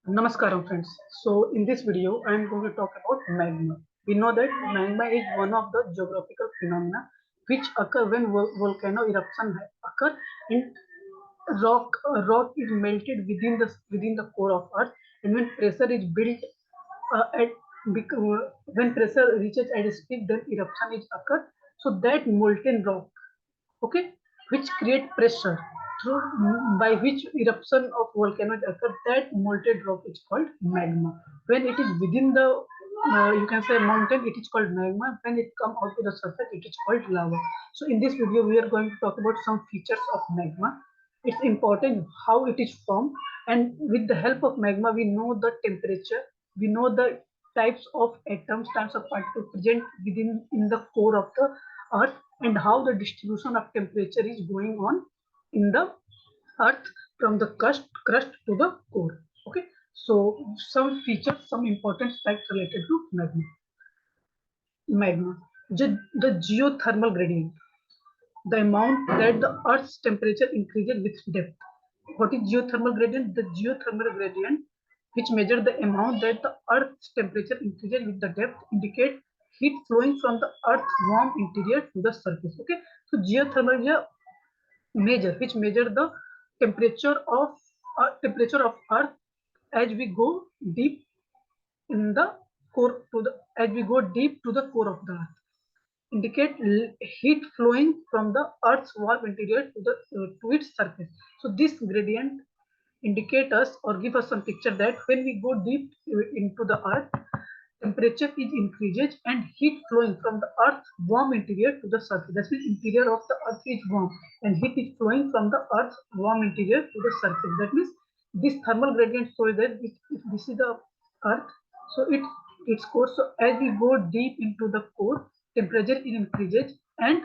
Namaskaram friends. So in this video I am going to talk about magma. We know that magma is one of the geographical phenomena which occur when volcano eruption occur and rock is melted within the core of earth, and when pressure is built at when pressure reaches at its peak, then eruption is occur. So that molten rock, okay, which create pressure through by which eruption of volcanoes occur, that molten rock is called magma. When it is within the you can say mountain, it is called magma. When it come out to the surface, it is called lava. So in this video we are going to talk about some features of magma, its importance, how it is formed, and with the help of magma we know the temperature, we know the types of atoms, types of particles present within in the core of the earth, and how the distribution of temperature is going on in the earth from the crust to the core. Okay, so some features, some important facts related to magma. The geothermal gradient, the amount that the earth's temperature increases with depth. What is geothermal gradient? The geothermal gradient, which measures the amount that the earth's temperature increases with the depth, indicate heat flowing from the earth's warm interior to the surface. Okay, so geothermal is a measure which measure the temperature of earth as we go deep in the core to the as we go deep to the core of the earth, indicate heat flowing from the earth's warm interior to its surface. So this gradient indicate us or give us some picture that when we go deep into the earth, temperature is increases and heat flowing from the earth's warm interior to the surface. That means interior of the earth is warm and heat is flowing from the earth's warm interior to the surface. That means this thermal gradient shows that this is the earth. So its core. So as we go deep into the core, temperature increases and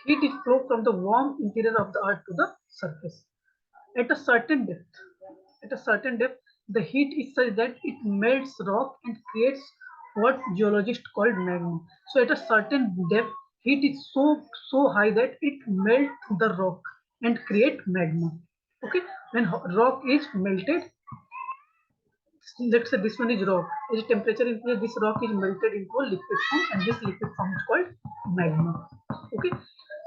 heat is flow from the warm interior of the earth to the surface. At a certain depth, the heat is such that it melts rock and creates what geologists call magma. So at a certain depth, heat is so high that it melts the rock and create magma. Okay, when rock is melted, let's say this one is rock. As temperature increases, this rock is melted into a liquid form, and this liquid form is called magma. Okay,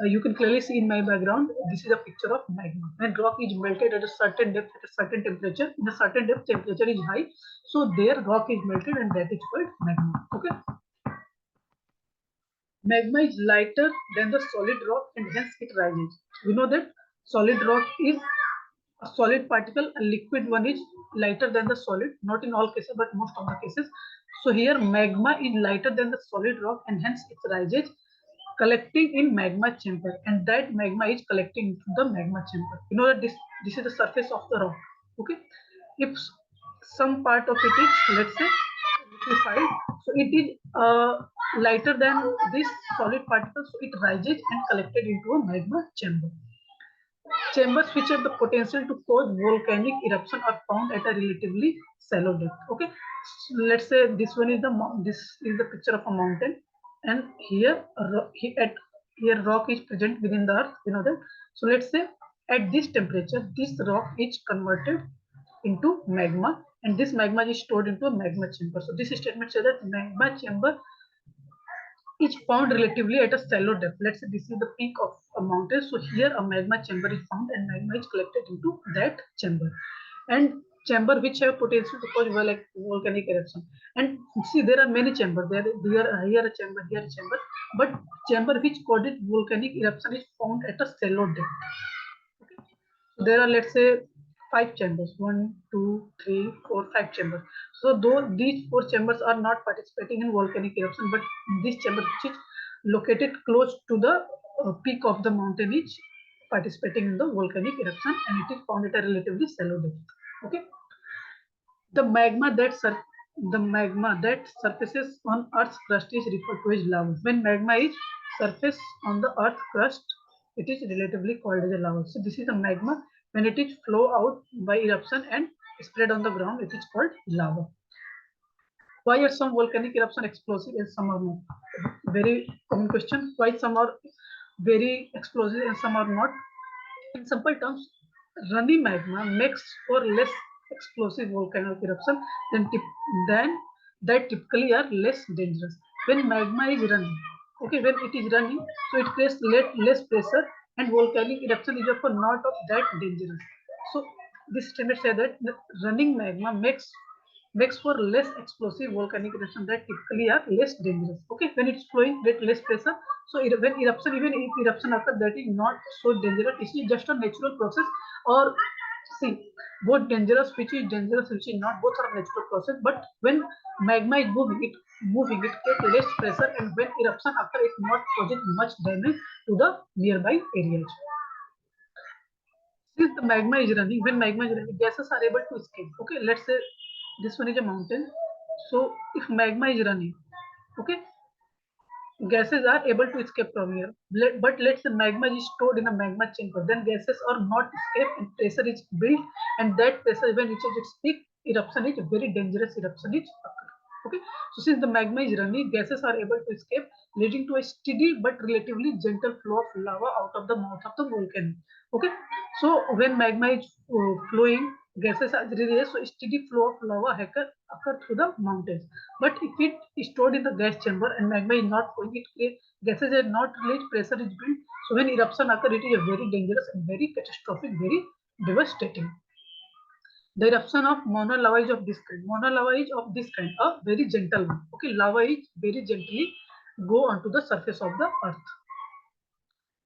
you can clearly see in my background. This is a picture of magma. When rock is melted at a certain depth, at a certain temperature, in a certain depth, temperature is high, so there rock is melted, and that is called magma. Okay, magma is lighter than the solid rock, and hence it rises. We know that solid rock is a solid particle, a liquid one is lighter than the solid, not in all cases but most of the cases. So here magma is lighter than the solid rock and hence it rises, collecting in magma chamber, and that magma is collecting into the magma chamber. You know that this is the surface of the rock. Okay, if some part of it is, let's say, liquefied, so it is lighter than this solid particle, so it rises and collected into a magma chamber. Chambers which have the potential to cause volcanic eruption are found at a relatively shallow depth. Okay, so let's say this is the picture of a mountain, and here rock is present within the earth. You know that. So let's say at this temperature, this rock is converted into magma, and this magma is stored into a magma chamber. So this statement says that magma chamber is found relatively at a shallow depth. Let's say this is the peak of a mountain. So here a magma chamber is found and magma is collected into that chamber. And chamber which have potential to cause volcanic eruption. And see, there are many chambers. Here a chamber, here a chamber. But chamber which causes volcanic eruption is found at a shallow depth. Okay. So there are, let's say, 5 chambers. 1, 2, 3, 4, 5 chambers. So though these 4 chambers are not participating in volcanic eruption, but this chamber which is located close to the peak of the mountain is participating in the volcanic eruption, and it is found at a relatively shallow depth. Okay, the magma that surfaces on Earth's crust is referred to as lava. When magma is surface on the Earth's crust, it is relatively called as a lava. So this is the magma. When it is flow out by eruption and spread on the ground, it is called lava. Why are some volcanic eruption explosive and some are not? Very common question. Why some are very explosive and some are not? In simple terms, runny magma makes for less explosive volcanic eruption, then that typically are less dangerous. When magma is running, okay, when it is running, so it creates less pressure, and volcanic eruption is therefore not of that dangerous. So this standard say that the running magma makes for less explosive volcanic eruption that typically are less dangerous. Okay, when it's flowing with less pressure, so when eruption, even if eruption occurs, that is not so dangerous. It is just a natural process. Or see, both dangerous, which is dangerous, which is not, both are natural process. But when magma is moving, it creates less pressure, and when eruption occurs, it not causing much damage to the nearby areas. Since the magma is running, when magma is running, gases are able to escape. Okay, let's say this one is a mountain. So if magma is running, okay, gases are able to escape from here. But let's say magma is stored in a magma chamber, then gases are not escape and pressure is built, and that pressure when reaches its peak, eruption is very dangerous. Eruption is occur. Okay, so since the magma is running, gases are able to escape, leading to a steady but relatively gentle flow of lava out of the mouth of the volcano. Okay, so when magma is flowing, gases are released, so steady flow of lava occur through the mountains. But if it is stored in the gas chamber and magma is not flowing, gases are not released, pressure is built. So when eruption occurs, it is a very dangerous and very catastrophic, very devastating. The eruption of mono lava is of this kind. Mono lava is of this kind, a very gentle one. Okay, lava is very gently go onto the surface of the earth.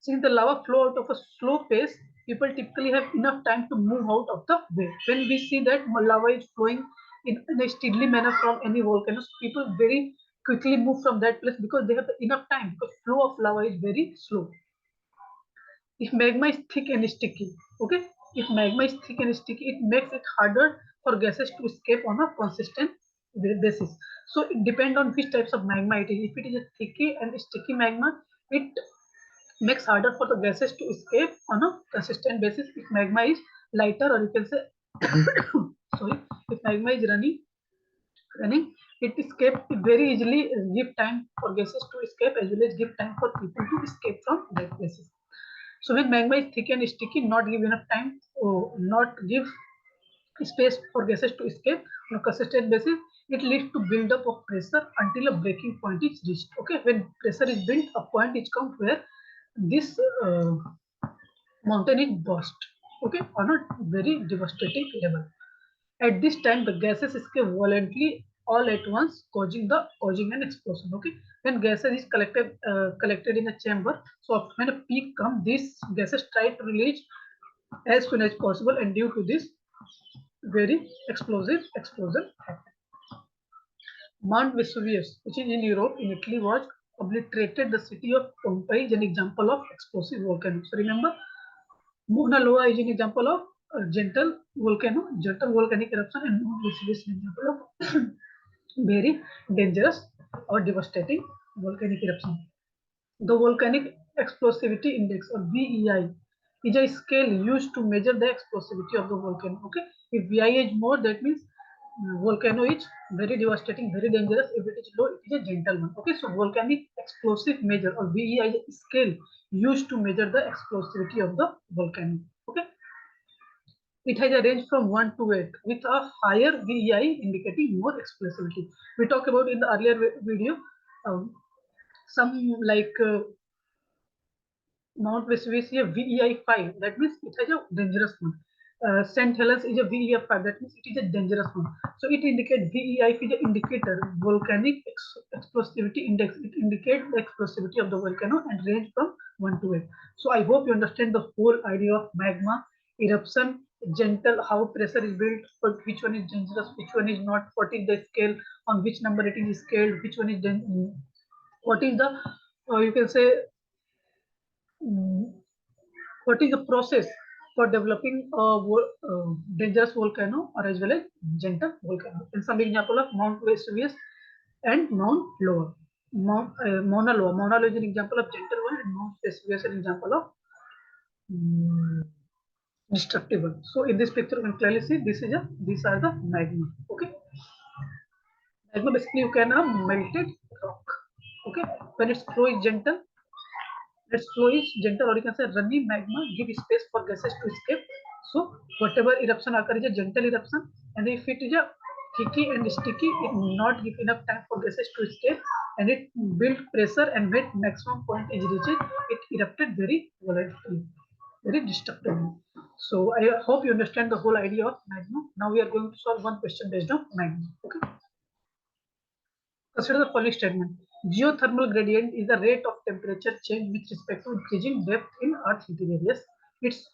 Since the lava flow out of a slow pace, people typically have enough time to move out of the way. When we see that lava is flowing in a steadily manner from any volcano, people very quickly move from that place because they have enough time, because flow of lava is very slow. If magma is thick and sticky, okay, if magma is thick and sticky, it makes it harder for gases to escape on a consistent basis. So it depends on which types of magma it is. If it is a thicky and sticky magma, it makes harder for the gases to escape on a consistent basis. If magma is lighter, or you can say sorry, if magma is running, it escape, it very easily give time for gases to escape, as well as give time for people to escape from that places. So when magma is thick and sticky, not give enough time, or not give space for gases to escape on a consistent basis, it leads to build up of pressure until a breaking point is reached. Okay, when pressure is built, a point is come where this mountain is burst. Okay, on a very devastating level. At this time, the gases escape violently all at once, causing an explosion. Okay, when gases is collected in a chamber, so when a peak comes, these gases try to release as soon as possible, and due to this, very explosive explosion happened. Mount Vesuvius, which is in Europe, in Italy, was obliterated. The city of Pompeii is an example of explosive volcano. So remember, Mauna Loa is an example of gentle volcano, gentle volcanic eruption, and Mount Vesuvius is an example of very dangerous or devastating volcanic eruption. The volcanic explosivity index, or VEI, is a scale used to measure the explosivity of the volcano. Okay, if VEI is more, that means volcano is very devastating, very dangerous. If it is low, it is a gentle one. Okay, so volcanic explosive measure, or VEI, is a scale used to measure the explosivity of the volcano. Okay, it has a range from 1 to 8, with a higher VEI indicating more explosivity. We talked about in the earlier video, some like Mount Vesuvius is a VEI 5, that means it has a dangerous one. St. Helens is a VEI 5, that means it is a dangerous one. So it indicates VEI is an indicator, volcanic explosivity index. It indicates the explosivity of the volcano and range from 1 to 8. So I hope you understand the whole idea of magma, eruption, gentle, how pressure is built, but which one is dangerous, which one is not, what is the scale, on which number it is scaled, which one is what is the you can say what is the process for developing a dangerous volcano, or as well as gentle volcano. In some example of Mount Vesuvius and Mount Lower. Mauna Loa. Mauna Loa is an example of gentle one, and Mount Vesuvius is an example of um, destructive one. So in this picture, you can clearly see these are the magma. Okay, magma basically you can have melted rock. Okay, when its flow is gentle, its flow is gentle, or you can say running magma give space for gases to escape. So whatever eruption occurs is a gentle eruption. And if it is a thicky and sticky, it will not give enough time for gases to escape, and it build pressure, and when maximum point is reached, it erupted very violently, very destructively. So I hope you understand the whole idea of magma. Now we are going to solve one question based on magma. Okay. Consider the following statement. Geothermal gradient is the rate of temperature change with respect to increasing depth in Earth's interior. Yes, its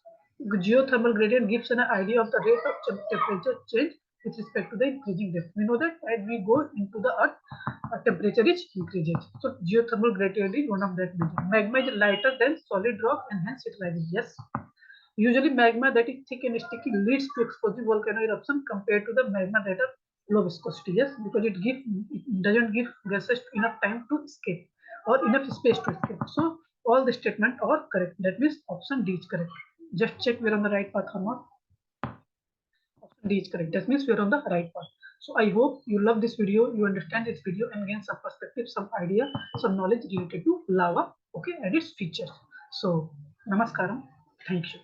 geothermal gradient gives an idea of the rate of temperature change with respect to the increasing depth. We know that as we go into the Earth, temperature is increases. So geothermal gradient is one of that measure. Magma is lighter than solid rock and hence it rises. Yes. Usually magma that is thick and sticky leads to explosive volcano eruption compared to the magma that are low viscosity. Yes, because it doesn't give gases enough time to escape or enough space to escape. So all the statement are correct. That means option D is correct. Just check we're on the right path or not. Option D is correct. That means we're on the right path. So I hope you love this video, you understand this video and gain some perspective, some idea, some knowledge related to lava, okay, and its features. So namaskaram. Thank you.